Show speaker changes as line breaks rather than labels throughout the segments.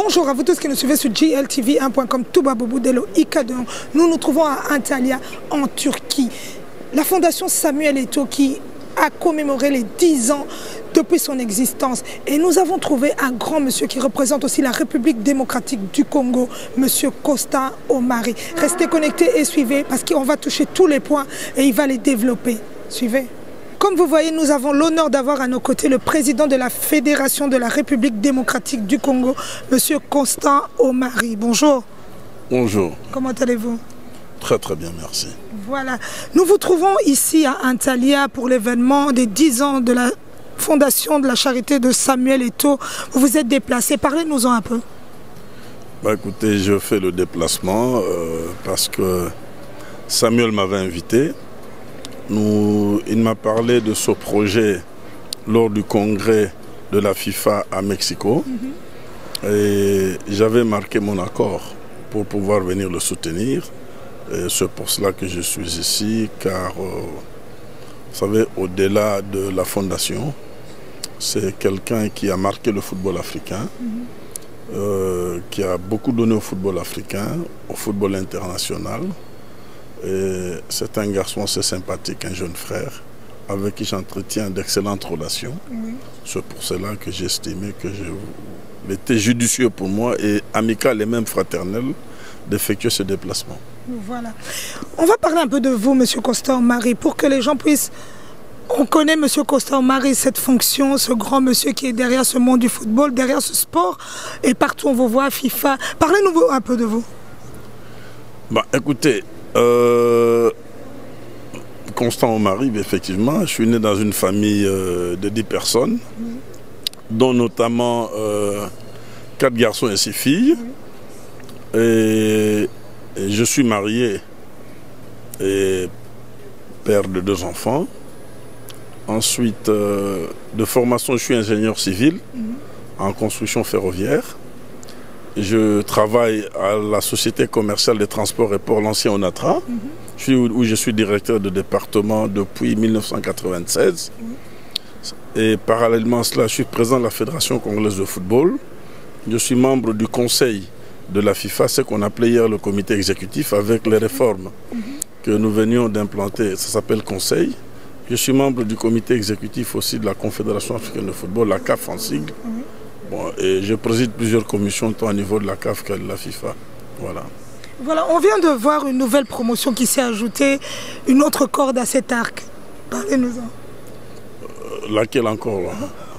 Bonjour à vous tous qui nous suivez sur GLTV1.com, Touba Boubou Delo Ikadon. Nous nous trouvons à Antalya, en Turquie. La fondation Samuel Eto'o qui a commémoré les 10 ans depuis son existence. Et nous avons trouvé un grand monsieur qui représente aussi la République démocratique du Congo, monsieur Constant Omari. Restez connectés et suivez parce qu'on va toucher tous les points et il va les développer. Suivez. Comme vous voyez, nous avons l'honneur d'avoir à nos côtés le président de la Fédération de la République démocratique du Congo, monsieur Constant Omari. Bonjour.
Bonjour.
Comment allez-vous?
Très très bien, merci.
Voilà. Nous vous trouvons ici à Antalya pour l'événement des 10 ans de la fondation de la charité de Samuel Eto'o. Vous vous êtes déplacé. Parlez-nous-en un peu.
Bah, écoutez, je fais le déplacement parce que Samuel m'avait invité. Il m'a parlé de ce projet lors du congrès de la FIFA à Mexico. Et j'avais marqué mon accord pour pouvoir venir le soutenir. C'est pour cela que je suis ici, car, vous savez, au-delà de la fondation, c'est quelqu'un qui a marqué le football africain, qui a beaucoup donné au football africain, au football international. C'est un garçon assez sympathique, un jeune frère, avec qui j'entretiens d'excellentes relations. C'est pour cela que j'ai estimé que il était judicieux pour moi et amical et même fraternel d'effectuer ce déplacement.
Voilà. On va parler un peu de vous, monsieur Constant Omari, pour que les gens puissent... On connaît monsieur Constant Omari, cette fonction, ce grand monsieur qui est derrière ce monde du football, derrière ce sport, et partout on vous voit, FIFA. Parlez-nous un peu de vous.
Bah, écoutez, Constant Omari, effectivement, je suis né dans une famille de 10 personnes, dont notamment 4 garçons et 6 filles. Et je suis marié et père de 2 enfants. Ensuite, de formation, je suis ingénieur civil en construction ferroviaire. Je travaille à la Société commerciale des transports et ports, l'ancien ONATRA, où je suis directeur de département depuis 1996. Et parallèlement à cela, je suis président de la Fédération congolaise de football. Je suis membre du conseil de la FIFA, ce qu'on appelait hier le comité exécutif, avec les réformes que nous venions d'implanter. Ça s'appelle conseil. Je suis membre du comité exécutif aussi de la Confédération africaine de football, la CAF en sigle. Bon, et je préside plusieurs commissions tant au niveau de la CAF que de la FIFA. Voilà.
Voilà, on vient de voir une nouvelle promotion qui s'est ajoutée, une autre corde à cet arc. Parlez-nous-en.
Laquelle encore là?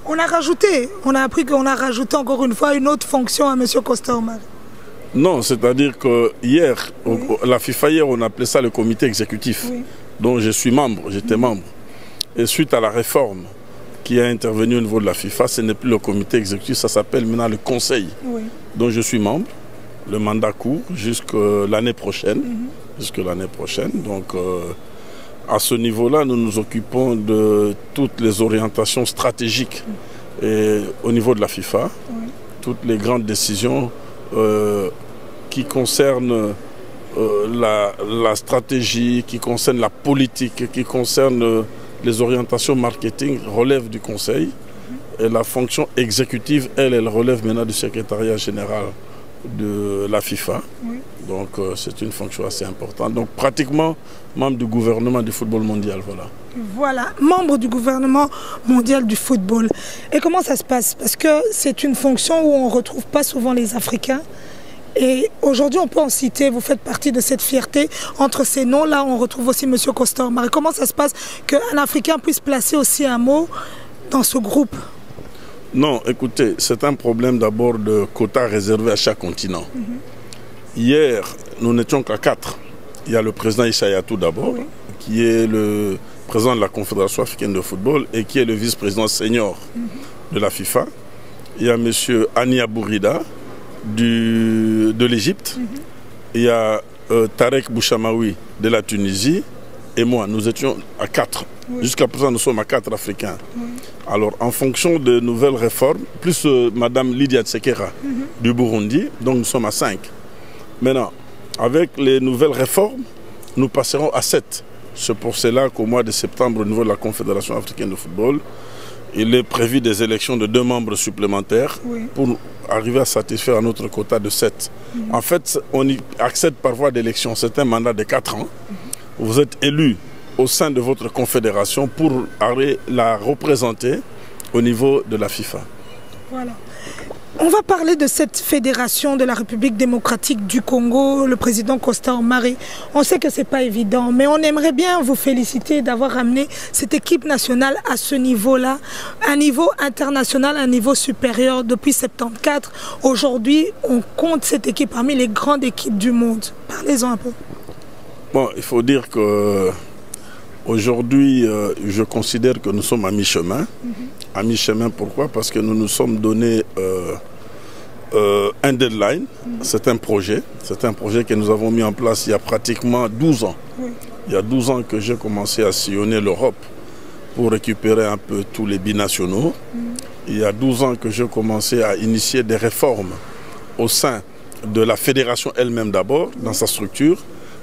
On a rajouté, on a appris qu'on a rajouté encore une fois une autre fonction à monsieur Constant Omari.
Non, c'est-à-dire que hier, la FIFA hier, on appelait ça le comité exécutif, dont je suis membre, j'étais membre. Et suite à la réforme qui a intervenu au niveau de la FIFA, ce n'est plus le comité exécutif, ça s'appelle maintenant le conseil, dont je suis membre. Le mandat court jusqu'à l'année prochaine. Donc, à ce niveau-là, nous nous occupons de toutes les orientations stratégiques et, au niveau de la FIFA, toutes les grandes décisions qui concernent la stratégie, qui concernent la politique, qui concernent les orientations marketing relèvent du conseil. Et la fonction exécutive, elle relève maintenant du secrétariat général de la FIFA. Donc c'est une fonction assez importante. Donc pratiquement membre du gouvernement du football mondial.
Voilà, membre du gouvernement mondial du football. Et comment ça se passe? Parce que c'est une fonction où on ne retrouve pas souvent les Africains. Et aujourd'hui, on peut en citer, vous faites partie de cette fierté. Entre ces noms-là, on retrouve aussi M. Constant Omari. Comment ça se passe qu'un Africain puisse placer aussi un mot dans ce groupe?
Non, écoutez, c'est un problème d'abord de quotas réservés à chaque continent. Hier, nous n'étions qu'à 4. Il y a le président Issa Hayatou d'abord, qui est le président de la Confédération africaine de football et qui est le vice-président senior de la FIFA. Il y a M. Ania Bourida de l'Égypte. Il y a Tarek Bouchamaoui de la Tunisie et moi. Nous étions à 4. Jusqu'à présent, nous sommes à 4 Africains. Alors, en fonction de nouvelles réformes, plus Mme Lydia Tsekera du Burundi, donc nous sommes à 5. Maintenant, avec les nouvelles réformes, nous passerons à 7. C'est pour cela qu'au mois de septembre, au niveau de la Confédération africaine de football, il est prévu des élections de 2 membres supplémentaires pour arriver à satisfaire notre quota de 7. En fait, on y accède par voie d'élection. C'est un mandat de 4 ans. Vous êtes élu au sein de votre confédération pour aller la représenter au niveau de la FIFA.
Voilà. On va parler de cette fédération de la République démocratique du Congo, le président Constant Mari. On sait que ce n'est pas évident, mais on aimerait bien vous féliciter d'avoir amené cette équipe nationale à ce niveau-là, un niveau international, un niveau supérieur depuis 1974. Aujourd'hui, on compte cette équipe parmi les grandes équipes du monde. Parlez-en un peu.
Bon, il faut dire que aujourd'hui, je considère que nous sommes à mi-chemin. À mi-chemin, pourquoi? Parce que nous nous sommes donné un deadline. C'est un projet que nous avons mis en place il y a pratiquement 12 ans. Il y a 12 ans que j'ai commencé à sillonner l'Europe pour récupérer un peu tous les binationaux. Il y a 12 ans que j'ai commencé à initier des réformes au sein de la fédération elle-même d'abord, dans sa structure.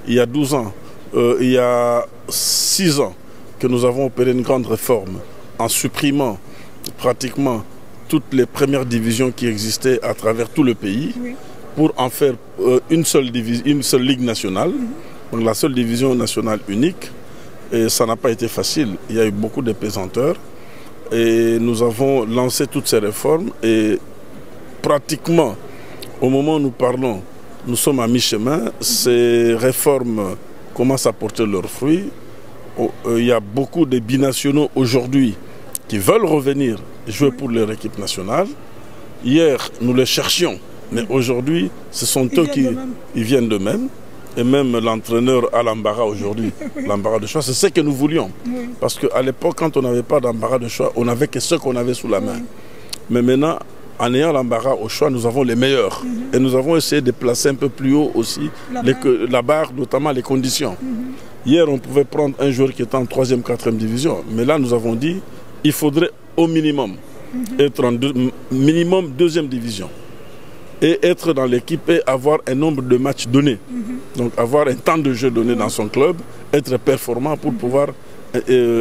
Il y a 12 ans, il y a 6 ans que nous avons opéré une grande réforme en supprimant pratiquement toutes les premières divisions qui existaient à travers tout le pays pour en faire une seule ligue nationale, donc la seule division nationale unique. Et ça n'a pas été facile. Il y a eu beaucoup de pesanteurs et nous avons lancé toutes ces réformes et pratiquement au moment où nous parlons, nous sommes à mi-chemin. Ces réformes commencent à porter leurs fruits. Il y a beaucoup de binationaux aujourd'hui qui veulent revenir jouer pour leur équipe nationale. Hier, nous les cherchions, mais aujourd'hui, ce sont eux qui viennent d'eux-mêmes. Et même l'entraîneur a l'embarras aujourd'hui, l'embarras de choix. C'est ce que nous voulions. Parce qu'à l'époque, quand on n'avait pas d'embarras de choix, on n'avait que ce qu'on avait sous la main. Mais maintenant, en ayant l'embarras au choix, nous avons les meilleurs. Et nous avons essayé de placer un peu plus haut aussi la barre, notamment les conditions. Hier, on pouvait prendre un joueur qui était en 3e, 4e division. Mais là, nous avons dit il faudrait au minimum être en minimum 2e division. Et être dans l'équipe et avoir un nombre de matchs donnés. Donc avoir un temps de jeu donné dans son club, être performant pour pouvoir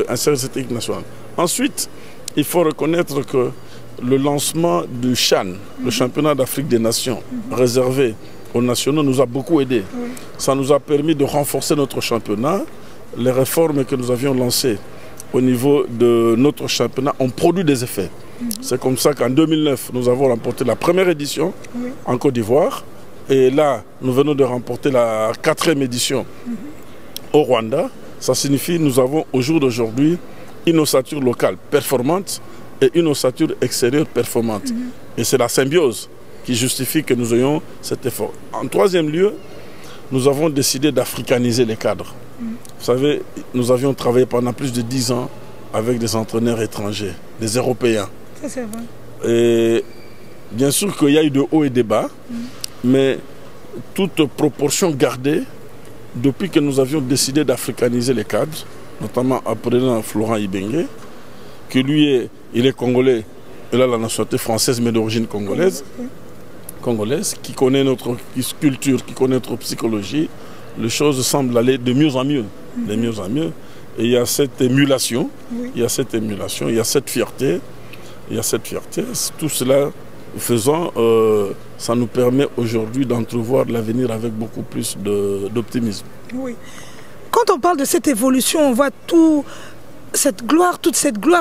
insérer cette équipe nationale. Ensuite, il faut reconnaître que le lancement du CHAN, le championnat d'Afrique des Nations, réservé aux nationaux, nous a beaucoup aidé. Ça nous a permis de renforcer notre championnat. Les réformes que nous avions lancées au niveau de notre championnat ont produit des effets. C'est comme ça qu'en 2009, nous avons remporté la première édition en Côte d'Ivoire. Et là, nous venons de remporter la 4e édition au Rwanda. Ça signifie que nous avons au jour d'aujourd'hui une ossature locale performante et une ossature extérieure performante. Et c'est la symbiose qui justifie que nous ayons cet effort. En 3e lieu, nous avons décidé d'africaniser les cadres. Vous savez, nous avions travaillé pendant plus de 10 ans avec des entraîneurs étrangers, des Européens.
Ça, c'est vrai.
Et bien sûr qu'il y a eu de hauts et de bas, mais toute proportion gardée, depuis que nous avions décidé d'africaniser les cadres, notamment en prenant Florent Ibenge, qui lui il est congolais, il a la nationalité française mais d'origine congolaise, qui connaît notre culture, qui connaît notre psychologie. Les choses semblent aller de mieux en mieux, de mieux en mieux. Et il y a cette émulation, il y a cette émulation, il y a cette fierté, Tout cela faisant, ça nous permet aujourd'hui d'entrevoir l'avenir avec beaucoup plus d'optimisme. Oui.
Quand on parle de cette évolution, on voit toute cette gloire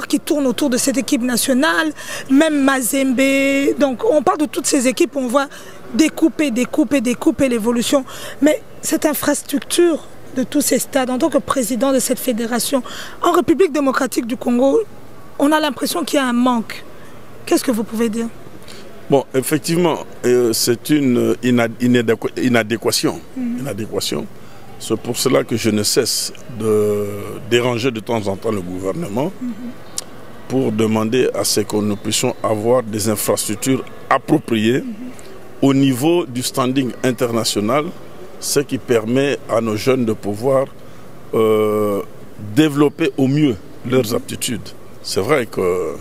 qui tourne autour de cette équipe nationale, même Mazembe. Donc on parle de toutes ces équipes, on voit découper l'évolution. Mais cette infrastructure de tous ces stades, en tant que président de cette fédération, en République démocratique du Congo, on a l'impression qu'il y a un manque. Qu'est-ce que vous pouvez dire?
Bon, effectivement, c'est une inadéquation. C'est pour cela que je ne cesse de déranger de temps en temps le gouvernement pour demander à ce que nous puissions avoir des infrastructures appropriées au niveau du standing international, ce qui permet à nos jeunes de pouvoir développer au mieux leurs aptitudes. C'est vrai que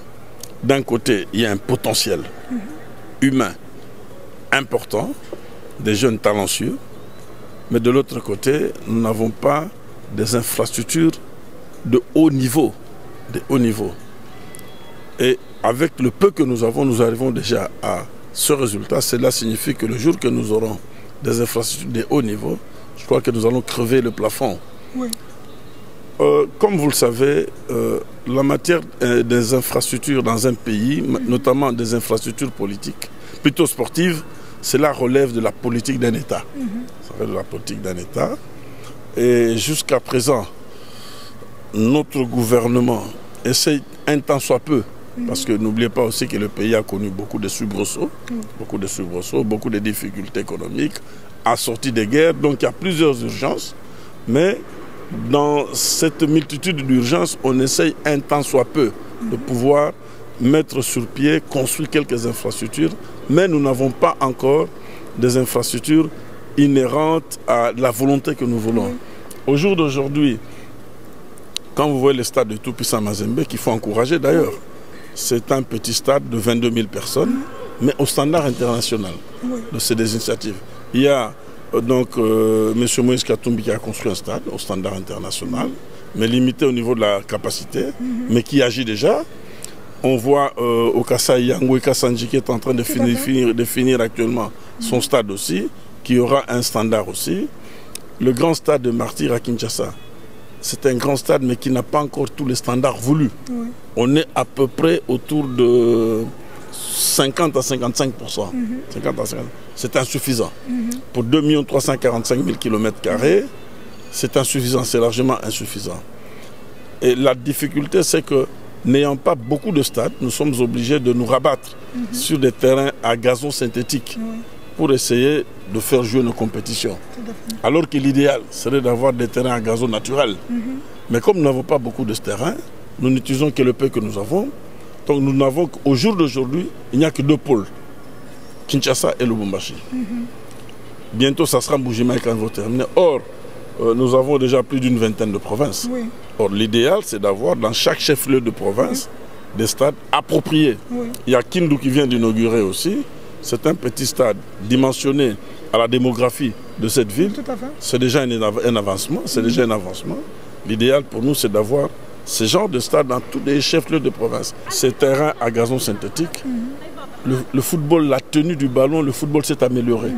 d'un côté, il y a un potentiel humain important, des jeunes talentueux, mais de l'autre côté, nous n'avons pas des infrastructures de haut niveau. Et avec le peu que nous avons, nous arrivons déjà à ce résultat. Cela signifie que le jour que nous aurons des infrastructures de haut niveau, je crois que nous allons crever le plafond.
Oui.
Comme vous le savez, la matière des infrastructures dans un pays, notamment des infrastructures politiques, plutôt sportives, cela relève de la politique d'un État. Ça relève de la politique d'un État. Et jusqu'à présent, notre gouvernement essaye un tant soit peu, parce que n'oubliez pas aussi que le pays a connu beaucoup de soubresauts, beaucoup de difficultés économiques, assorties des guerres, donc il y a plusieurs urgences, mais dans cette multitude d'urgences, on essaye un tant soit peu de pouvoir mettre sur pied, construire quelques infrastructures, mais nous n'avons pas encore des infrastructures inhérentes à la volonté que nous voulons. Au jour d'aujourd'hui, quand vous voyez le stade de Tout-Puissant Mazembe, qu'il faut encourager d'ailleurs, c'est un petit stade de 22 000 personnes, mais au standard international. C'est des initiatives. Il y a donc M. Moïse Katumbi qui a construit un stade au standard international, mais limité au niveau de la capacité, mais qui agit déjà. On voit au Kassai Yango et Kassanji qui est en train de finir actuellement son stade aussi, qui aura un standard aussi. Le grand stade de Martyr à Kinshasa, c'est un grand stade mais qui n'a pas encore tous les standards voulus. On est à peu près autour de 50 à 55%. C'est insuffisant. Pour 2 345 000 km², c'est insuffisant, c'est largement insuffisant. Et la difficulté, c'est que n'ayant pas beaucoup de stades, nous sommes obligés de nous rabattre sur des terrains à gazon synthétique pour essayer de faire jouer nos compétitions. Alors que l'idéal serait d'avoir des terrains à gazon naturel. Mais comme nous n'avons pas beaucoup de terrains, nous n'utilisons que le peu que nous avons. Donc nous n'avons qu'au jour d'aujourd'hui, il n'y a que 2 pôles, Kinshasa et Lubumbashi. Bientôt, ça sera Mbujimaï quand vous terminez. Or, nous avons déjà plus d'une vingtaine de provinces. Or, l'idéal, c'est d'avoir dans chaque chef-lieu de province des stades appropriés. Il y a Kindu qui vient d'inaugurer aussi. C'est un petit stade dimensionné à la démographie de cette ville. C'est déjà un avancement. L'idéal pour nous, c'est d'avoir ce genre de stade dans tous les chefs-lieux de province. Ces terrains à gazon synthétique, le football, la tenue du ballon, le football s'est amélioré.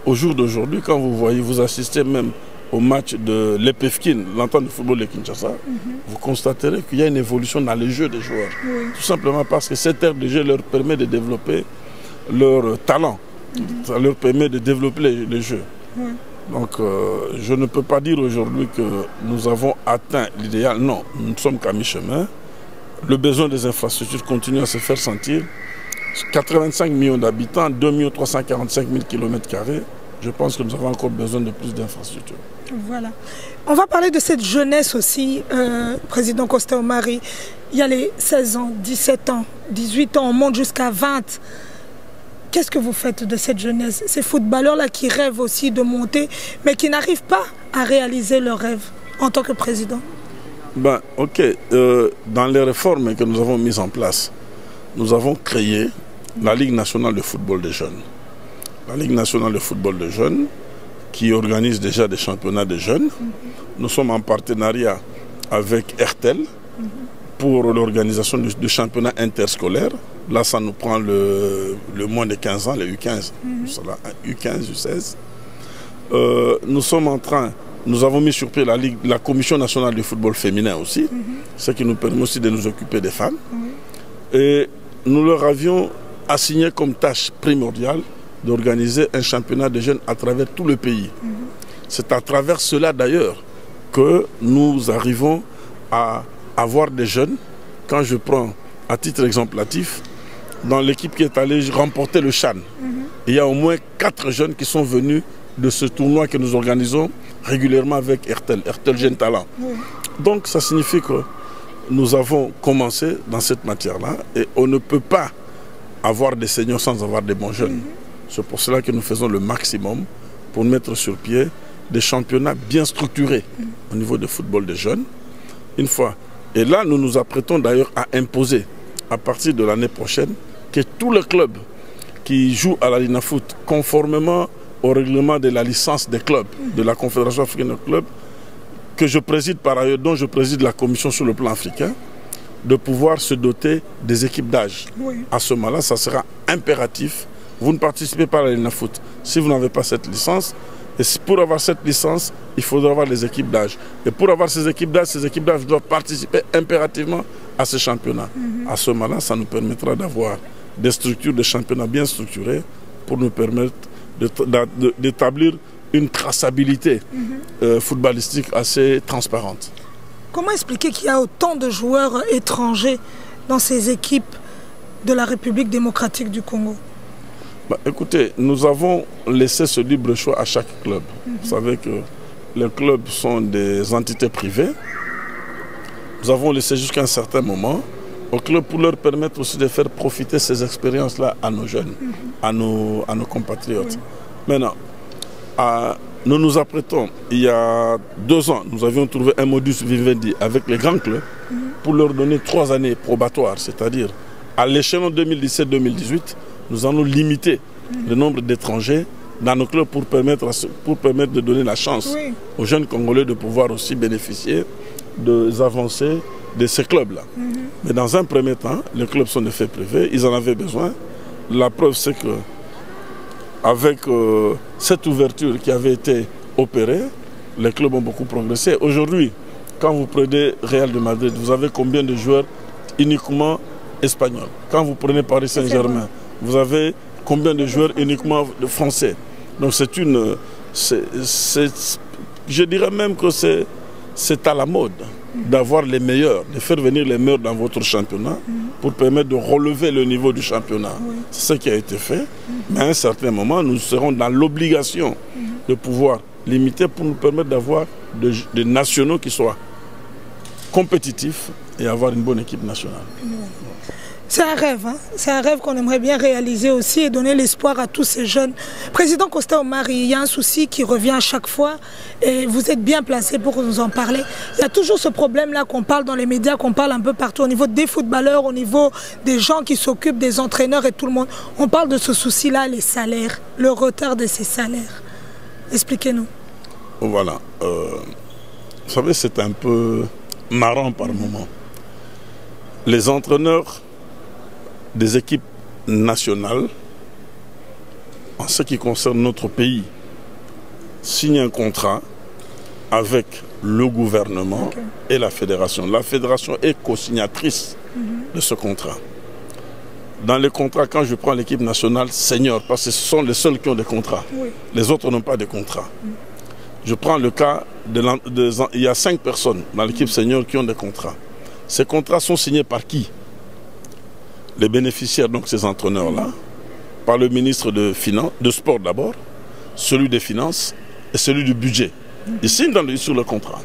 Au jour d'aujourd'hui, quand vous voyez, vous assistez même au match de l'Epefkin, l'entente de football de Kinshasa, vous constaterez qu'il y a une évolution dans les jeux des joueurs. Tout simplement parce que cette aire de jeu leur permet de développer leur talent. Ça leur permet de développer les jeux. Donc, je ne peux pas dire aujourd'hui que nous avons atteint l'idéal. Non, nous ne sommes qu'à mi-chemin. Le besoin des infrastructures continue à se faire sentir. 85 millions d'habitants, 2 345 000 km². Je pense que nous avons encore besoin de plus d'infrastructures.
Voilà. On va parler de cette jeunesse aussi, Président Costa Omari. Il y a les 16 ans, 17 ans, 18 ans, on monte jusqu'à 20. Qu'est-ce que vous faites de cette jeunesse? Ces footballeurs-là qui rêvent aussi de monter, mais qui n'arrivent pas à réaliser leurs rêves en tant que président.
Ben, ok. Dans les réformes que nous avons mises en place, nous avons créé la Ligue nationale de football des jeunes. La Ligue nationale de football des jeunes, qui organise déjà des championnats des jeunes. Nous sommes en partenariat avec RTL pour l'organisation du championnat interscolaire. Là, ça nous prend le moins de 15 ans, les U15. U15, U16. Nous sommes en train, nous avons mis sur pied la Commission nationale du football féminin aussi, ce qui nous permet aussi de nous occuper des femmes. Et nous leur avions assigné comme tâche primordiale d'organiser un championnat de jeunes à travers tout le pays. C'est à travers cela d'ailleurs que nous arrivons à avoir des jeunes. Quand je prends à titre exemplatif, dans l'équipe qui est allée remporter le CHAN, il y a au moins 4 jeunes qui sont venus de ce tournoi que nous organisons régulièrement avec RTL Jeunes Talents. Donc ça signifie que nous avons commencé dans cette matière-là et on ne peut pas avoir des seniors sans avoir des bons jeunes. C'est pour cela que nous faisons le maximum pour mettre sur pied des championnats bien structurés au niveau du football des jeunes. Une fois. Et là, nous nous apprêtons d'ailleurs à imposer, à partir de l'année prochaine, que tous les clubs qui jouent à la Linafoot, conformément au règlement de la licence des clubs, de la Confédération africaine des clubs, que je préside par ailleurs, dont je préside la commission sur le plan africain, de pouvoir se doter des équipes d'âge.
Oui.
À ce moment-là, ça sera impératif. Vous ne participez pas à la Ligue Foot si vous n'avez pas cette licence. Et pour avoir cette licence, il faudra avoir les équipes d'âge. Et pour avoir ces équipes d'âge doivent participer impérativement à ce championnat. À ce moment-là, ça nous permettra d'avoir des structures de championnat bien structurées pour nous permettre d'établir une traçabilité footballistique assez transparente.
Comment expliquer qu'il y a autant de joueurs étrangers dans ces équipes de la République démocratique du Congo?
Écoutez, nous avons laissé ce libre choix à chaque club. Vous savez que les clubs sont des entités privées. Nous avons laissé jusqu'à un certain moment aux clubs pour leur permettre aussi de faire profiter ces expériences-là à nos jeunes, à nos compatriotes. Maintenant, nous nous apprêtons, il y a 2 ans, nous avions trouvé un modus vivendi avec les grands clubs pour leur donner 3 années probatoires, c'est-à-dire à l'échelon 2017-2018, nous allons limiter le nombre d'étrangers dans nos clubs pour permettre de donner la chance aux jeunes Congolais de pouvoir aussi bénéficier des avancées de ces clubs-là. Mais dans un premier temps, les clubs sont des faits privés, ils en avaient besoin. La preuve, c'est que avec cette ouverture qui avait été opérée, les clubs ont beaucoup progressé. Aujourd'hui, quand vous prenez Real de Madrid, vous avez combien de joueurs uniquement espagnols? Quand vous prenez Paris Saint-Germain, vous avez combien de joueurs uniquement français? Donc je dirais même que c'est à la mode d'avoir les meilleurs, de faire venir les meilleurs dans votre championnat pour permettre de relever le niveau du championnat. C'est ce qui a été fait. Mais à un certain moment, nous serons dans l'obligation de pouvoir limiter pour nous permettre d'avoir des nationaux qui soient compétitifs et avoir une bonne équipe nationale.
C'est un rêve, hein? C'est un rêve qu'on aimerait bien réaliser aussi et donner l'espoir à tous ces jeunes. Président Costa Omar, il y a un souci qui revient à chaque fois et vous êtes bien placé pour nous en parler. Il y a toujours ce problème-là qu'on parle dans les médias, qu'on parle un peu partout au niveau des footballeurs, au niveau des gens qui s'occupent, des entraîneurs et tout le monde. On parle de ce souci-là, les salaires, le retard de ces salaires. Expliquez-nous.
Voilà. Vous savez, c'est un peu marrant par moment. Les entraîneurs des équipes nationales, en ce qui concerne notre pays, signent un contrat avec le gouvernement et la fédération. La fédération est co-signatrice de ce contrat. Dans les contrats, quand je prends l'équipe nationale senior, parce que ce sont les seuls qui ont des contrats, les autres n'ont pas de contrat. Je prends le cas il y a 5 personnes dans l'équipe senior qui ont des contrats. Ces contrats sont signés par qui? Les bénéficiaires, donc ces entraîneurs-là, par le ministre de Sport d'abord, celui des Finances et celui du Budget. Ils signent sur le contrat.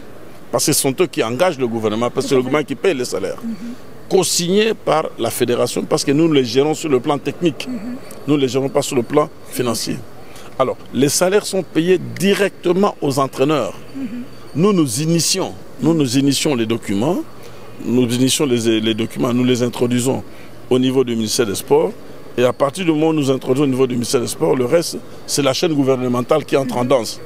Parce que ce sont eux qui engagent le gouvernement, parce que c'est le gouvernement qui paye les salaires. Co-signé par la fédération, parce que nous les gérons sur le plan technique. Nous ne les gérons pas sur le plan financier. Alors, les salaires sont payés directement aux entraîneurs. Nous initions les documents. Nous initions les documents, nous les introduisons au niveau du ministère des Sports. Et à partir du moment où nous introduisons au niveau du ministère des Sports, le reste, c'est la chaîne gouvernementale qui est en tendance.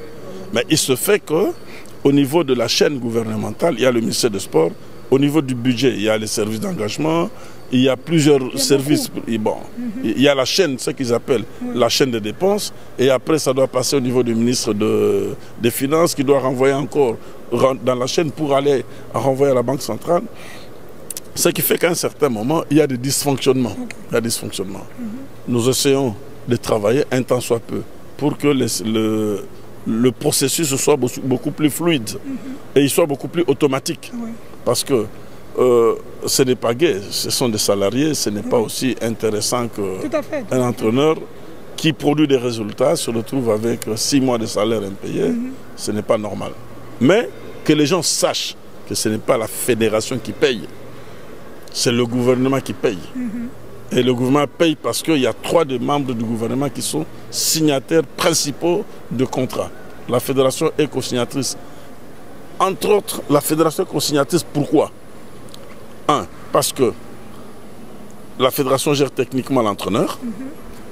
Mais il se fait qu'au niveau de la chaîne gouvernementale, il y a le ministère des Sports. Au niveau du budget, il y a les services d'engagement. Il y a plusieurs services. Il y a la chaîne, ce qu'ils appellent la chaîne des dépenses. Et après, ça doit passer au niveau du ministre des Finances qui doit renvoyer encore dans la chaîne pour aller renvoyer à la Banque centrale. Ce qui fait qu'à un certain moment, il y a des dysfonctionnements. Nous essayons de travailler un temps soit peu pour que le processus soit beaucoup plus fluide et il soit beaucoup plus automatique. Parce que ce n'est pas gai, ce sont des salariés, ce n'est pas aussi intéressant qu'un entraîneur qui produit des résultats se retrouve avec 6 mois de salaire impayé. Ce n'est pas normal. Mais que les gens sachent que ce n'est pas la fédération qui paye. C'est le gouvernement qui paye. Et le gouvernement paye parce qu'il y a 3 des membres du gouvernement qui sont signataires principaux de contrat. La fédération est co-signatrice. Entre autres, la fédération est co-signatrice, pourquoi? 1, parce que la fédération gère techniquement l'entraîneur.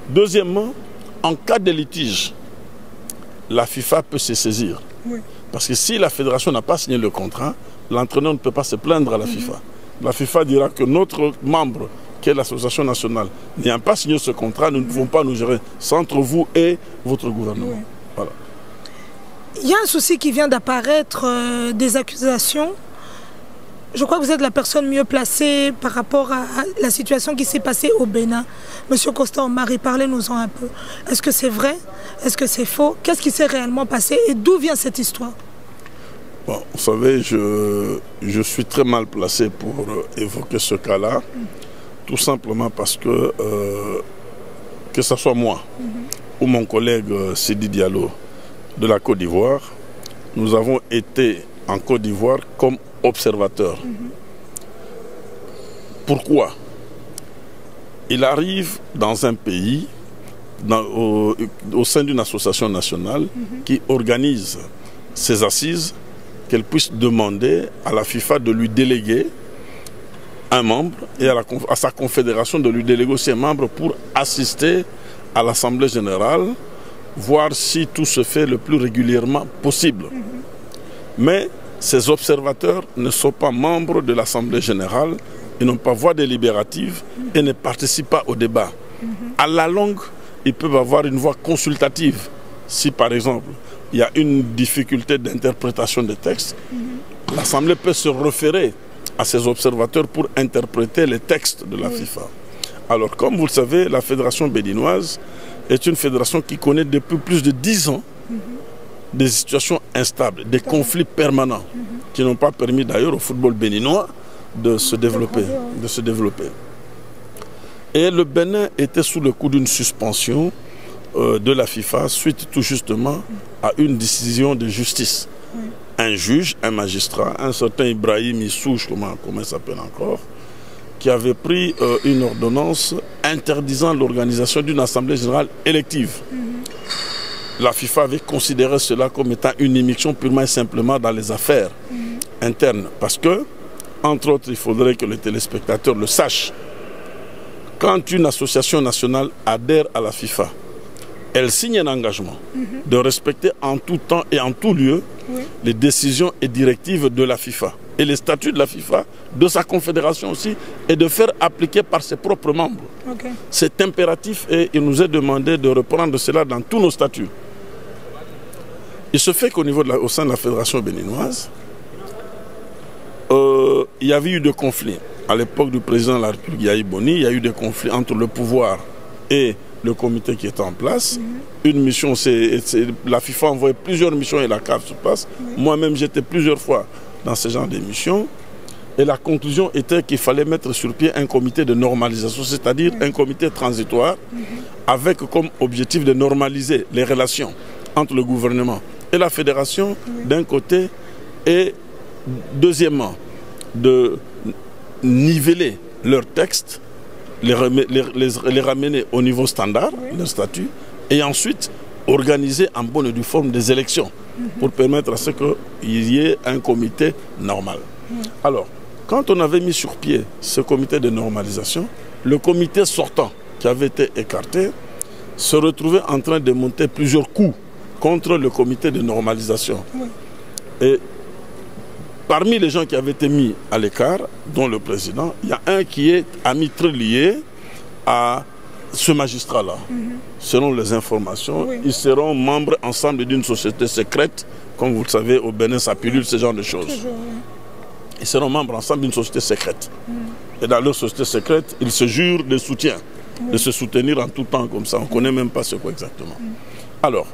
Deuxièmement, en cas de litige, la FIFA peut se saisir. Parce que si la fédération n'a pas signé le contrat, l'entraîneur ne peut pas se plaindre à la FIFA. la FIFA dira que notre membre, qui est l'association nationale, n'ayant pas signé ce contrat, nous ne pouvons pas nous gérer. C'est entre vous et votre gouvernement.
Oui.
Voilà.
Il y a un souci qui vient d'apparaître, des accusations. Je crois que vous êtes la personne mieux placée par rapport à la situation qui s'est passée au Bénin. Monsieur Costa-Omari, parlez-nous-en un peu. Est-ce que c'est vrai? Est-ce que c'est faux? Qu'est-ce qui s'est réellement passé et d'où vient cette histoire?
Bon, vous savez, je suis très mal placé pour évoquer ce cas-là, tout simplement parce que ce soit moi ou mon collègue Sidi Diallo de la Côte d'Ivoire, nous avons été en Côte d'Ivoire comme observateurs. Pourquoi? Il arrive dans un pays, au sein d'une association nationale qui organise ses assises, qu'elle puisse demander à la FIFA de lui déléguer un membre et à sa confédération de lui déléguer aussi un membre pour assister à l'Assemblée générale, voir si tout se fait le plus régulièrement possible. Mais ces observateurs ne sont pas membres de l'Assemblée générale, ils n'ont pas voix délibérative et ne participent pas au débat. À la longue, ils peuvent avoir une voix consultative. Si par exemple, il y a une difficulté d'interprétation des textes, l'Assemblée peut se référer à ces observateurs pour interpréter les textes de la FIFA. Alors, comme vous le savez, la fédération béninoise est une fédération qui connaît depuis plus de 10 ans des situations instables, des conflits permanents qui n'ont pas permis d'ailleurs au football béninois de se développer. Et le Bénin était sous le coup d'une suspension de la FIFA suite tout justement à une décision de justice. Un juge, un magistrat, un certain Ibrahim Issouche, comment il s'appelle encore, qui avait pris une ordonnance interdisant l'organisation d'une assemblée générale élective. La FIFA avait considéré cela comme étant une immixtion purement et simplement dans les affaires internes. Parce que, entre autres, il faudrait que les téléspectateurs le sachent. Quand une association nationale adhère à la FIFA, elle signe un engagement de respecter en tout temps et en tout lieu les décisions et directives de la FIFA et les statuts de la FIFA, de sa confédération aussi, et de faire appliquer par ses propres membres. C'est impératif et il nous est demandé de reprendre cela dans tous nos statuts. Il se fait qu'au niveau au sein de la fédération béninoise, il y avait eu des conflits. À l'époque du président de la République, Yahi Boni, il y a eu des conflits entre le pouvoir et le comité qui était en place. Une mission, la FIFA a envoyé plusieurs missions et la CAF se passe. Moi-même, j'étais plusieurs fois dans ce genre de missions. Et la conclusion était qu'il fallait mettre sur pied un comité de normalisation, c'est-à-dire un comité transitoire avec comme objectif de normaliser les relations entre le gouvernement et la fédération d'un côté et deuxièmement de niveler leurs textes, les ramener au niveau standard, leur statut, et ensuite organiser en bonne et due forme des élections pour permettre à ce qu'il y ait un comité normal. Alors, quand on avait mis sur pied ce comité de normalisation, le comité sortant qui avait été écarté se retrouvait en train de monter plusieurs coups contre le comité de normalisation. Et parmi les gens qui avaient été mis à l'écart, dont le président, il y a un qui est ami très lié à ce magistrat-là. Selon les informations, ils seront membres ensemble d'une société secrète. Comme vous le savez, au Bénin, ça pilule ce genre de choses. Ils seront membres ensemble d'une société secrète. Et dans leur société secrète, ils se jurent de soutien, de se soutenir en tout temps comme ça. On ne connaît même pas ce quoi exactement. Alors,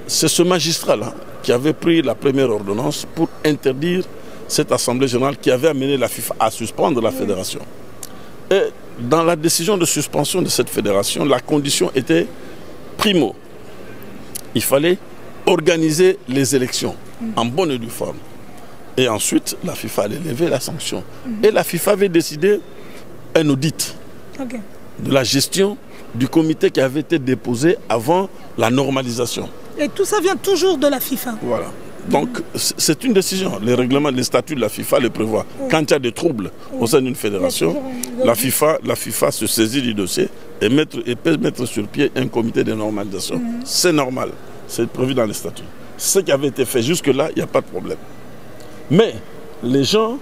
c'est ce magistrat-là qui avait pris la première ordonnance pour interdire cette assemblée générale qui avait amené la FIFA à suspendre la fédération. Et dans la décision de suspension de cette fédération, la condition était primo. Il fallait organiser les élections en bonne et due forme. Et ensuite, la FIFA allait lever la sanction. Et la FIFA avait décidé un audit de la gestion du comité qui avait été déposé avant la normalisation. Et tout ça vient toujours de la FIFA. Voilà. Donc, c'est une décision. Les règlements, les statuts de la FIFA le prévoient. Quand il y a des troubles au sein d'une fédération, la FIFA se saisit du dossier et peut mettre sur pied un comité de normalisation. C'est normal. C'est prévu dans les statuts. Ce qui avait été fait jusque-là, il n'y a pas de problème. Mais les gens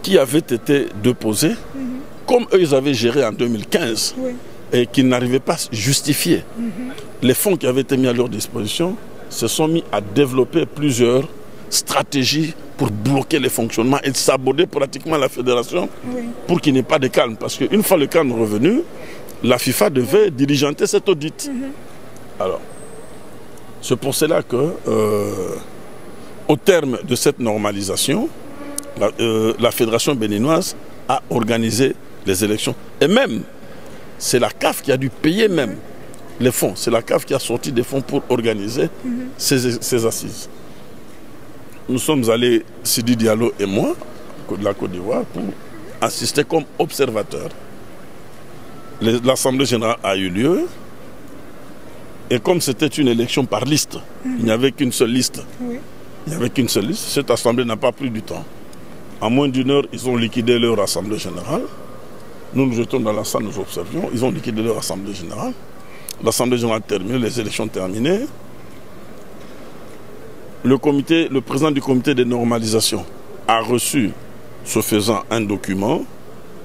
qui avaient été déposés, comme eux ils avaient géré en 2015, et qu'ils n'arrivaient pas à justifier. Les fonds qui avaient été mis à leur disposition se sont mis à développer plusieurs stratégies pour bloquer les fonctionnements et saboter pratiquement la fédération pour qu'il n'y ait pas de calme. Parce qu'une fois le calme revenu, la FIFA devait diligenter cet audit. Alors, c'est pour cela que, au terme de cette normalisation, la fédération béninoise a organisé les élections. Et même, c'est la CAF qui a dû payer même les fonds. C'est la CAF qui a sorti des fonds pour organiser ces assises. Nous sommes allés, Sidi Diallo et moi, de la Côte d'Ivoire, pour assister comme observateurs. L'Assemblée générale a eu lieu. Et comme c'était une élection par liste, il n'y avait qu'une seule liste. Il n'y avait qu'une seule liste. Cette assemblée n'a pas pris du temps. En moins d'une heure, ils ont liquidé leur assemblée générale. Nous nous étions dans la salle, nous observions. Ils ont liquidé leur assemblée générale. L'assemblée générale terminée, les élections terminées. Le président du comité de normalisation a reçu, ce faisant, un document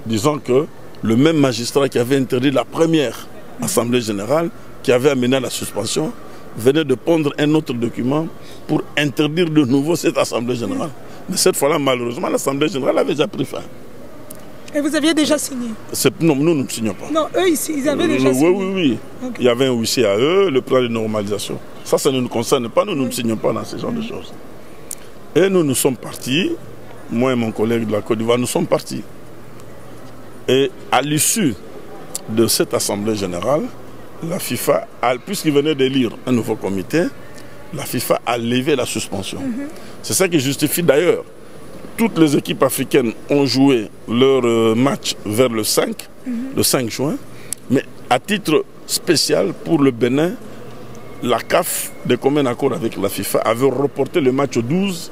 disant que le même magistrat qui avait interdit la première assemblée générale, qui avait amené à la suspension, venait de pondre un autre document pour interdire de nouveau cette assemblée générale. Mais cette fois-là, malheureusement, l'assemblée générale avait déjà pris fin.
Et vous aviez déjà signé?
Non, nous ne signons pas.
Non, eux, ils avaient déjà signé.
Oui. Okay. Il y avait un huissier à eux, le plan de normalisation. Ça ne nous concerne pas, nous ne signons pas dans ce genre de choses. Et nous sommes partis, moi et mon collègue de la Côte d'Ivoire, nous sommes partis. Et à l'issue de cette assemblée générale, la FIFA, puisqu'il venait d'élire un nouveau comité, la FIFA a levé la suspension. C'est ça qui justifie d'ailleurs. Toutes les équipes africaines ont joué leur match vers le 5 juin. Mais à titre spécial pour le Bénin, la CAF, de commun accord avec la FIFA, avait reporté le match au 12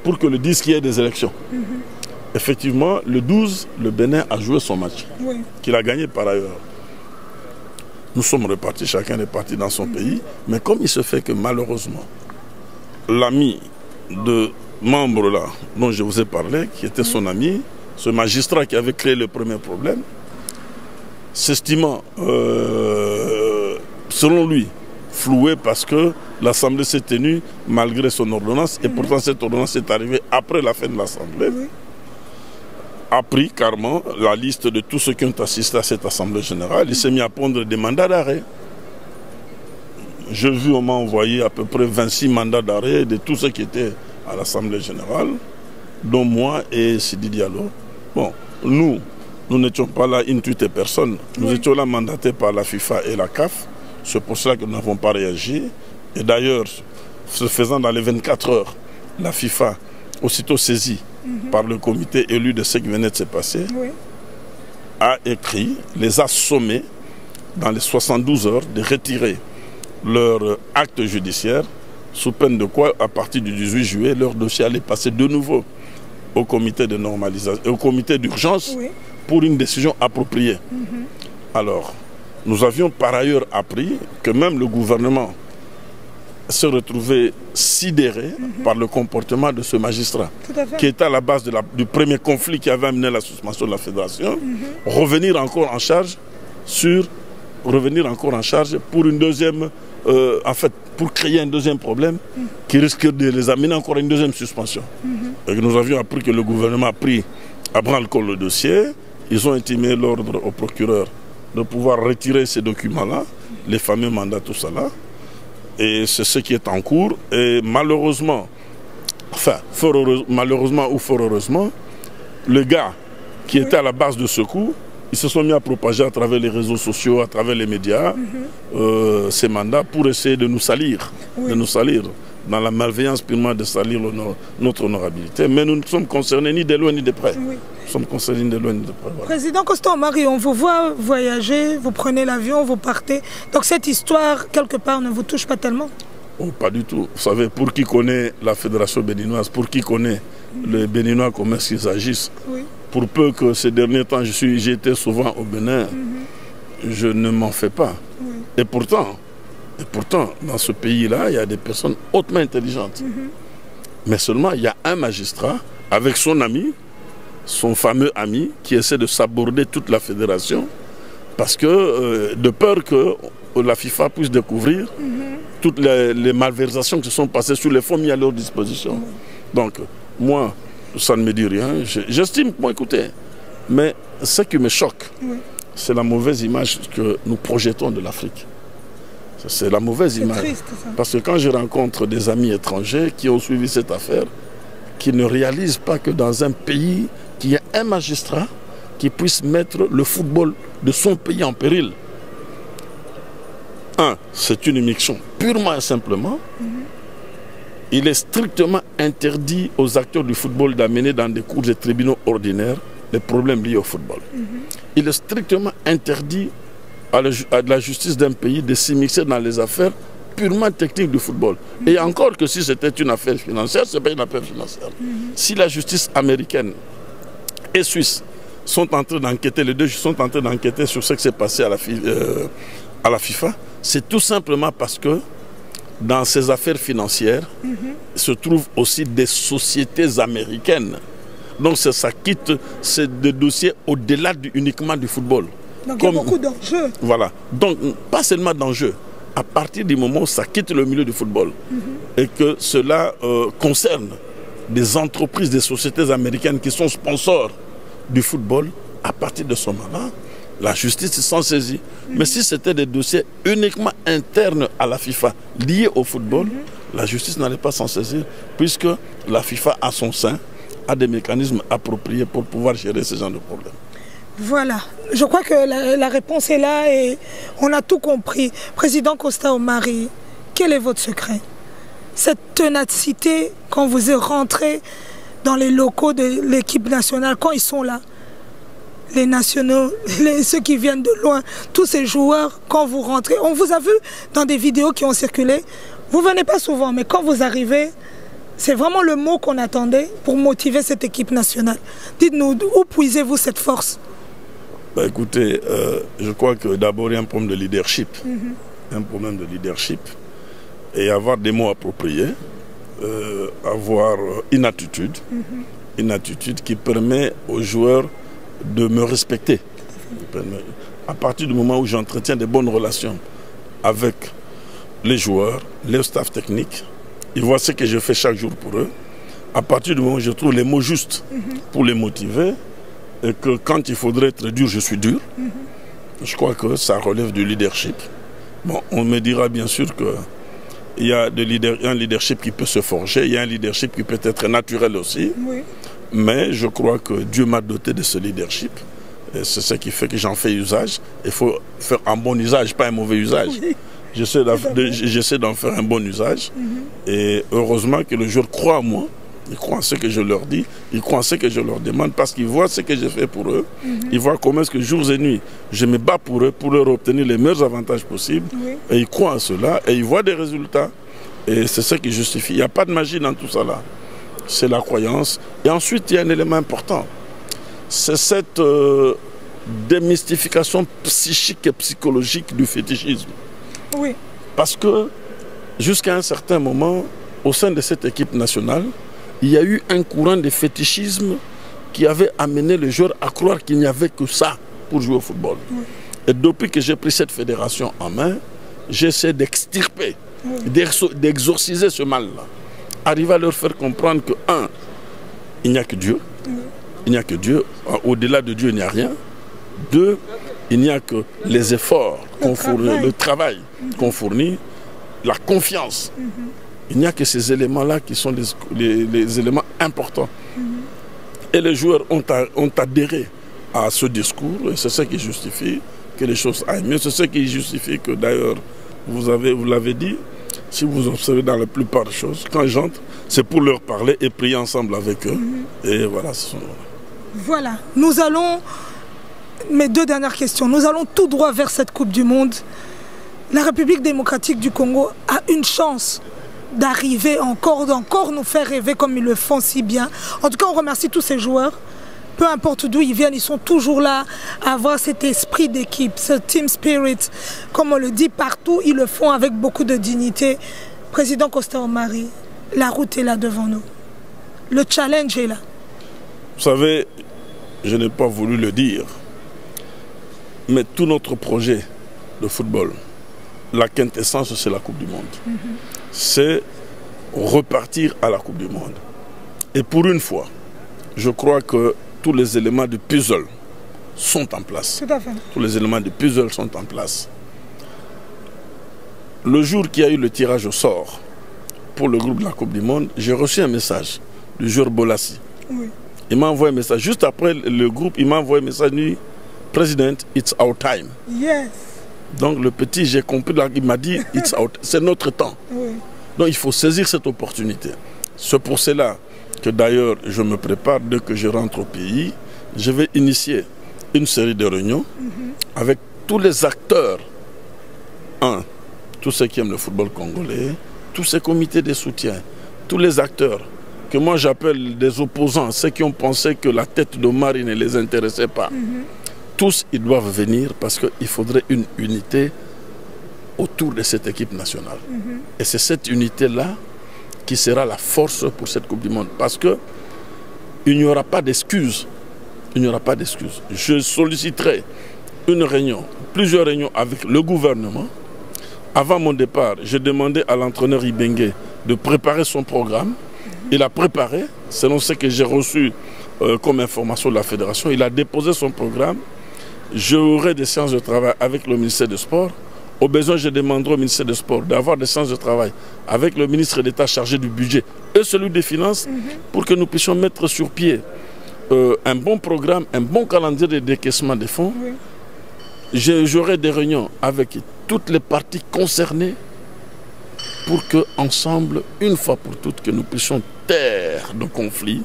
pour que le 10 qu'il y ait des élections. Effectivement, le 12, le Bénin a joué son match, qu'il a gagné par ailleurs. Nous sommes repartis, chacun est parti dans son pays. Mais comme il se fait que malheureusement, l'ami de membre là dont je vous ai parlé, qui était son ami, ce magistrat qui avait créé le premier problème, s'estimant, selon lui, floué parce que l'Assemblée s'est tenue malgré son ordonnance, et pourtant cette ordonnance est arrivée après la fin de l'Assemblée, a pris carrément la liste de tous ceux qui ont assisté à cette Assemblée générale. Il s'est mis à pondre des mandats d'arrêt. J'ai vu, on m'a envoyé à peu près 26 mandats d'arrêt de tous ceux qui étaient à l'Assemblée générale, dont moi et Sidi Diallo. Bon, nous n'étions pas là in tuite personne. Nous étions là mandatés par la FIFA et la CAF. C'est pour cela que nous n'avons pas réagi. Et d'ailleurs, ce faisant dans les 24 heures, la FIFA, aussitôt saisie par le comité élu de ce qui venait de se passer, a écrit, les a sommés dans les 72 heures de retirer leur acte judiciaire, sous peine de quoi, à partir du 18 juillet, leur dossier allait passer de nouveau au comité de normalisation, au comité d'urgence pour une décision appropriée. Alors, nous avions par ailleurs appris que même le gouvernement se retrouvait sidéré par le comportement de ce magistrat, qui était à la base du premier conflit qui avait amené à la suspension de la fédération, revenir encore en charge pour une deuxième, en fait, pour créer un deuxième problème qui risque de les amener encore à une deuxième suspension. Et nous avions appris que le gouvernement a pris à bras-le-corps le dossier. Ils ont intimé l'ordre au procureur de pouvoir retirer ces documents-là, les fameux mandats, tout ça là. Et c'est ce qui est en cours. Et malheureusement, malheureusement ou fort heureusement, le gars qui était à la base de ce coup, ils se sont mis à propager à travers les réseaux sociaux, à travers les médias, ces mandats pour essayer de nous salir, dans la malveillance purement de salir notre honorabilité. Mais nous ne sommes concernés ni de loin ni de près. Nous sommes concernés ni de loin ni de près. Voilà.
Président Constant-Marie, on vous voit voyager, vous prenez l'avion, vous partez. Donc cette histoire, quelque part, ne vous touche pas tellement?
Oh, pas du tout. Vous savez, pour qui connaît la Fédération béninoise, pour qui connaît les Béninois, comment est-ce qu'ils agissent, pour peu que ces derniers temps, j'ai été souvent au Bénin, je ne m'en fais pas. Et pourtant, dans ce pays-là, il y a des personnes hautement intelligentes. Mais seulement, il y a un magistrat, avec son ami, son fameux ami, qui essaie de saborder toute la fédération, parce que, de peur que la FIFA puisse découvrir toutes les malversations qui se sont passées sur les fonds mis à leur disposition. Donc, moi, ça ne me dit rien. J'estime, bon, écoutez, mais ce qui me choque, c'est la mauvaise image que nous projetons de l'Afrique. C'est la mauvaise image. Triste, ça. Parce que quand je rencontre des amis étrangers qui ont suivi cette affaire, qui ne réalisent pas que dans un pays, qu'il y a un magistrat qui puisse mettre le football de son pays en péril. C'est une immixtion purement et simplement. Il est strictement interdit aux acteurs du football d'amener dans des cours et tribunaux ordinaires les problèmes liés au football. Il est strictement interdit à la justice d'un pays de s'immiscer dans les affaires purement techniques du football. Et encore que si c'était une affaire financière, ce n'est pas une affaire financière. Si la justice américaine et suisse sont en train d'enquêter, les deux sont en train d'enquêter sur ce qui s'est passé à la FIFA, c'est tout simplement parce que dans ces affaires financières se trouvent aussi des sociétés américaines. Donc ça quitte, c'est des dossiers au-delà uniquement du football.
Donc il y a beaucoup d'enjeux.
Voilà. Donc pas seulement d'enjeux. À partir du moment où ça quitte le milieu du football et que cela concerne des entreprises, des sociétés américaines qui sont sponsors du football, à partir de ce moment-là, la justice s'en saisit. Mais si c'était des dossiers uniquement internes à la FIFA, liés au football, la justice n'allait pas s'en saisir, puisque la FIFA, à son sein, a des mécanismes appropriés pour pouvoir gérer ce genre de problèmes.
Voilà, je crois que la réponse est là et on a tout compris. Président Costa Omari, quel est votre secret? Cette ténacité, quand vous êtes rentré dans les locaux de l'équipe nationale, quand ils sont là, les nationaux, ceux qui viennent de loin, tous ces joueurs, quand vous rentrez, on vous a vu dans des vidéos qui ont circulé, vous venez pas souvent, mais quand vous arrivez, c'est vraiment le mot qu'on attendait pour motiver cette équipe nationale. Dites-nous, où puisez-vous cette force?
Bah écoutez, je crois que d'abord il y a un problème de leadership. Un problème de leadership. Et avoir des mots appropriés, avoir une attitude. Une attitude qui permet aux joueurs de me respecter. À partir du moment où j'entretiens des bonnes relations avec les joueurs, les staffs techniques, ils voient ce que je fais chaque jour pour eux. À partir du moment où je trouve les mots justes pour les motiver, et que quand il faudrait être dur, je suis dur, je crois que ça relève du leadership. Bon, on me dira bien sûr qu'il y a un leadership qui peut se forger, il y a un leadership qui peut être naturel aussi. Mais je crois que Dieu m'a doté de ce leadership. C'est ce qui fait que j'en fais usage. Il faut faire un bon usage, pas un mauvais usage. J'essaie d'en faire un bon usage. Et heureusement que le joueur croit en moi. Ils croient en ce que je leur dis. Ils croient en ce que je leur demande parce qu'ils voient ce que j'ai fait pour eux. Ils voient comment est-ce que jour et nuit, je me bats pour eux, pour leur obtenir les meilleurs avantages possibles. Et ils croient en cela et ils voient des résultats. Et c'est ce qui justifie. Il n'y a pas de magie dans tout ça là. C'est la croyance. Et ensuite, il y a un élément important. C'est cette démystification psychique et psychologique du fétichisme. Parce que jusqu'à un certain moment, au sein de cette équipe nationale, il y a eu un courant de fétichisme qui avait amené les joueurs à croire qu'il n'y avait que ça pour jouer au football. Et depuis que j'ai pris cette fédération en main, j'essaie d'extirper, d'exorciser ce mal-là. Arriver à leur faire comprendre que, il n'y a que Dieu. Il n'y a que Dieu. Au-delà de Dieu, il n'y a rien. 2, il n'y a que les efforts qu'on fournit, le travail qu'on fournit, la confiance. Il n'y a que ces éléments-là qui sont les éléments importants. Et les joueurs ont adhéré à ce discours, et c'est ce qui justifie que les choses aillent mieux. C'est ce qui justifie que d'ailleurs, vous l'avez dit, si vous observez dans la plupart des choses, quand j'entre, c'est pour leur parler et prier ensemble avec eux. Et voilà.
Voilà, nous allons, mes 2 dernières questions, nous allons tout droit vers cette Coupe du Monde. La République démocratique du Congo a une chance d'arriver encore nous faire rêver comme ils le font si bien. En tout cas, on remercie tous ces joueurs. Peu importe d'où ils viennent, ils sont toujours là à avoir cet esprit d'équipe, ce team spirit. Comme on le dit partout, ils le font avec beaucoup de dignité. Président Costa Omari, la route est là devant nous. Le challenge est là.
Vous savez, je n'ai pas voulu le dire, mais tout notre projet de football, la quintessence, c'est la Coupe du Monde. C'est repartir à la Coupe du Monde. Et pour une fois, je crois que tous les éléments du puzzle sont en place.
Tout à fait.
Tous les éléments du puzzle sont en place. Le jour qu'il y a eu le tirage au sort pour le groupe de la Coupe du Monde, j'ai reçu un message du joueur Bolassi.
Oui.
Il m'a envoyé un message. Juste après le groupe, il m'a envoyé un message. Il dit, President, it's our time.
Yes.
Donc le petit, j'ai compris, il m'a dit, c'est notre temps.
Oui.
Donc il faut saisir cette opportunité. C'est pour cela que d'ailleurs je me prépare, dès que je rentre au pays, je vais initier une série de réunions avec tous les acteurs. Tous ceux qui aiment le football congolais, tous ces comités de soutien, tous les acteurs que moi j'appelle des opposants, ceux qui ont pensé que la tête d'Omar ne les intéressait pas. Tous, ils doivent venir parce qu'il faudrait une unité autour de cette équipe nationale. Et c'est cette unité-là qui sera la force pour cette Coupe du Monde. Parce qu'il n'y aura pas d'excuses. Il n'y aura pas d'excuses. Je solliciterai une réunion, plusieurs réunions avec le gouvernement. Avant mon départ, j'ai demandé à l'entraîneur Ibengue de préparer son programme. Il a préparé, selon ce que j'ai reçu comme information de la fédération. Il a déposé son programme. J'aurai des séances de travail avec le ministère des Sports. Au besoin, je demanderai au ministère des Sports d'avoir des séances de travail avec le ministre d'État chargé du budget et celui des Finances pour que nous puissions mettre sur pied un bon programme, un bon calendrier de décaissement des fonds.
Oui.
J'aurai des réunions avec toutes les parties concernées pour que, ensemble, une fois pour toutes, que nous puissions taire nos conflits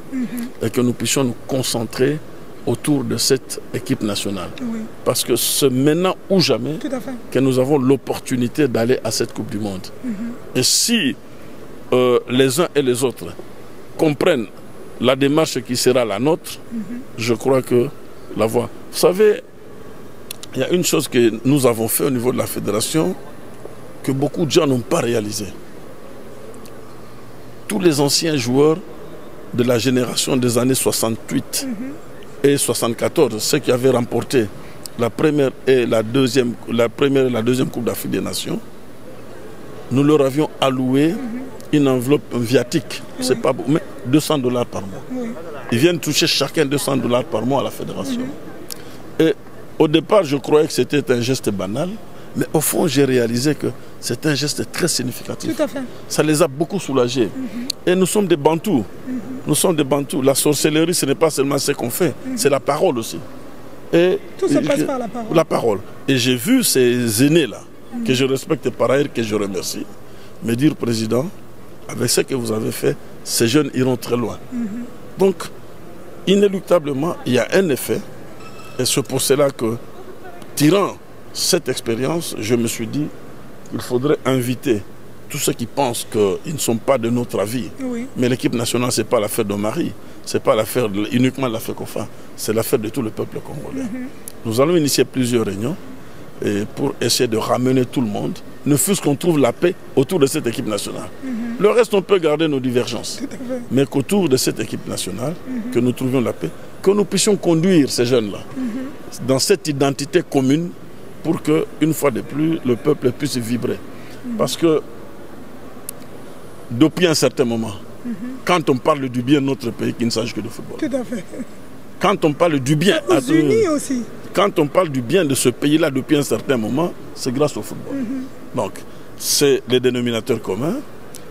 et que nous puissions nous concentrer autour de cette équipe nationale.
Oui.
Parce que c'est maintenant ou jamais que nous avons l'opportunité d'aller à cette Coupe du Monde. Et si les uns et les autres comprennent la démarche qui sera la nôtre, je crois que la voie... Vous savez, il y a une chose que nous avons fait au niveau de la fédération que beaucoup de gens n'ont pas réalisé. Tous les anciens joueurs de la génération des années 68 et 74, ceux qui avaient remporté la première et la deuxième Coupe d'Afrique des Nations, nous leur avions alloué une enveloppe viatique, c'est pas beaucoup, mais $200 par mois. Ils viennent toucher chacun $200 par mois à la fédération. Et au départ, je croyais que c'était un geste banal, mais au fond, j'ai réalisé que c'est un geste très significatif.
Tout à fait.
Ça les a beaucoup soulagés. Et nous sommes des Bantous. Nous sommes des Bantous. La sorcellerie, ce n'est pas seulement ce qu'on fait, c'est la parole aussi. Et
tout se passe par la parole.
La parole. Et j'ai vu ces aînés-là, que je respecte par ailleurs, que je remercie, me dire, Président, avec ce que vous avez fait, ces jeunes iront très loin. Donc, inéluctablement, il y a un effet. Et c'est pour cela que, tirant cette expérience, je me suis dit qu'il faudrait inviter tous ceux qui pensent qu'ils ne sont pas de notre avis. Mais l'équipe nationale, ce n'est pas l'affaire de Marie, ce n'est pas l'affaire uniquement de la FECOFA, c'est l'affaire de tout le peuple congolais. Nous allons initier plusieurs réunions pour essayer de ramener tout le monde, ne fût-ce qu'on trouve la paix autour de cette équipe nationale. Le reste, on peut garder nos divergences. Mais qu'autour de cette équipe nationale, que nous trouvions la paix, que nous puissions conduire ces jeunes-là dans cette identité commune pour que, une fois de plus, le peuple puisse vibrer. Parce que depuis un certain moment, quand on parle du bien de notre pays, qu'il ne s'agit que de football.
Tout à fait.
Quand on parle du bien...
Aux unis aussi.
Quand on parle du bien de ce pays-là depuis un certain moment, c'est grâce au football. Donc, c'est les dénominateurs communs,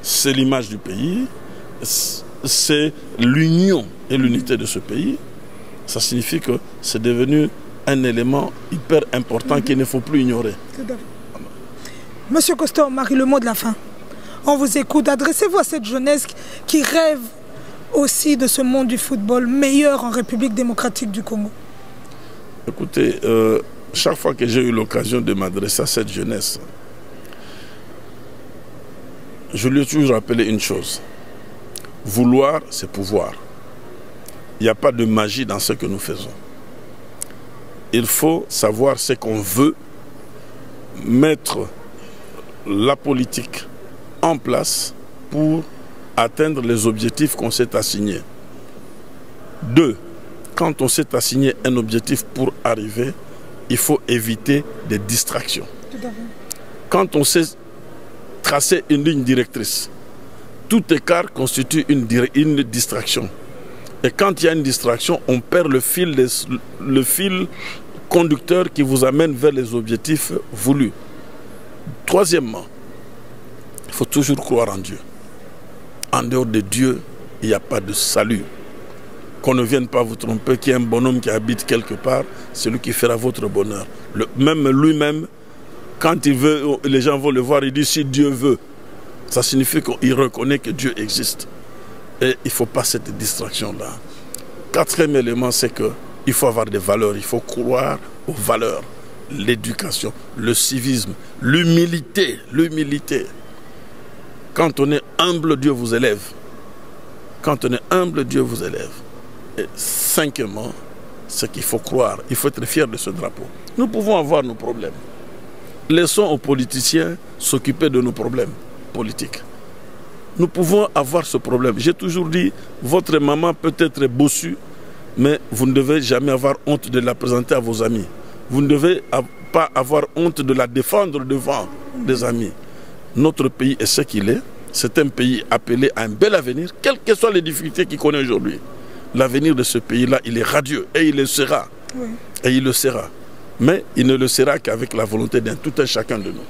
c'est l'image du pays, c'est l'union et l'unité de ce pays. Ça signifie que c'est devenu un élément hyper important qu'il ne faut plus ignorer.
Tout à fait. Monsieur Costan, Marie, le mot de la fin. On vous écoute. Adressez-vous à cette jeunesse qui rêve aussi de ce monde du football meilleur en République démocratique du Congo.
Écoutez, chaque fois que j'ai eu l'occasion de m'adresser à cette jeunesse, je lui ai toujours rappelé une chose. Vouloir, c'est pouvoir. Il n'y a pas de magie dans ce que nous faisons. Il faut savoir ce qu'on veut, mettre la politique en place pour atteindre les objectifs qu'on s'est assignés. 2. quand on s'est assigné un objectif pour arriver, il faut éviter des distractions.
Tout à fait.
Quand on s'est tracé une ligne directrice, tout écart constitue une distraction. Et quand il y a une distraction, on perd le fil conducteur qui vous amène vers les objectifs voulus. Troisièmement, il faut toujours croire en Dieu. En dehors de Dieu, il n'y a pas de salut. Qu'on ne vienne pas vous tromper, qu'il y ait un bonhomme qui habite quelque part, c'est lui qui fera votre bonheur. Même lui-même, quand il veut, les gens vont le voir, il dit si Dieu veut. Ça signifie qu'il reconnaît que Dieu existe. Et il ne faut pas cette distraction-là. Quatrième élément, c'est qu'il faut avoir des valeurs, il faut croire aux valeurs. L'éducation, le civisme, l'humilité. L'humilité. Quand on est humble, Dieu vous élève. Quand on est humble, Dieu vous élève. Et cinquièmement, c'est qu'il faut croire, il faut être fier de ce drapeau. Nous pouvons avoir nos problèmes. Laissons aux politiciens s'occuper de nos problèmes politiques. Nous pouvons avoir ce problème. J'ai toujours dit, votre maman peut être bossue, mais vous ne devez jamais avoir honte de la présenter à vos amis. Vous ne devez pas avoir honte de la défendre devant des amis. Notre pays est ce qu'il est. C'est un pays appelé à un bel avenir, quelles que soient les difficultés qu'il connaît aujourd'hui. L'avenir de ce pays-là, il est radieux et il le sera. Oui. Et il le sera. Mais il ne le sera qu'avec la volonté d'un tout un chacun de nous.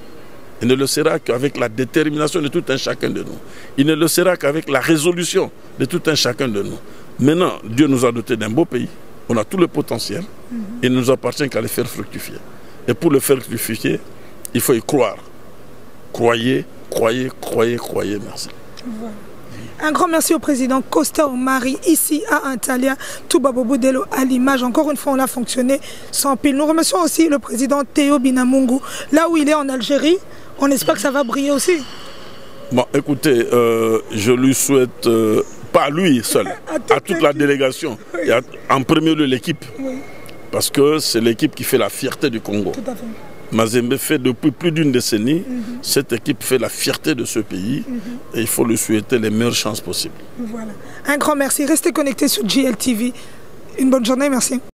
Il ne le sera qu'avec la détermination de tout un chacun de nous. Il ne le sera qu'avec la résolution de tout un chacun de nous. Maintenant, Dieu nous a dotés d'un beau pays. On a tout le potentiel. Il ne nous appartient qu'à le faire fructifier. Et pour le faire fructifier, il faut y croire. Croyez, croyez, croyez, croyez. Merci.
Voilà. Un grand merci au président Costa Omari, ici à Antalya, Touba Bobo Dello à l'image. Encore une fois, on a fonctionné sans pile. Nous remercions aussi le président Théo Binamungu, là où il est en Algérie. On espère que ça va briller aussi.
Bon, écoutez, je lui souhaite, pas lui seul, à toute la délégation, oui. Et en premier lieu l'équipe, oui. Parce que c'est l'équipe qui fait la fierté du Congo.
Tout à fait.
Mazembe fait depuis plus d'une décennie, cette équipe fait la fierté de ce pays et il faut lui souhaiter les meilleures chances possibles.
Voilà. Un grand merci. Restez connectés sur GLTV. Une bonne journée, merci.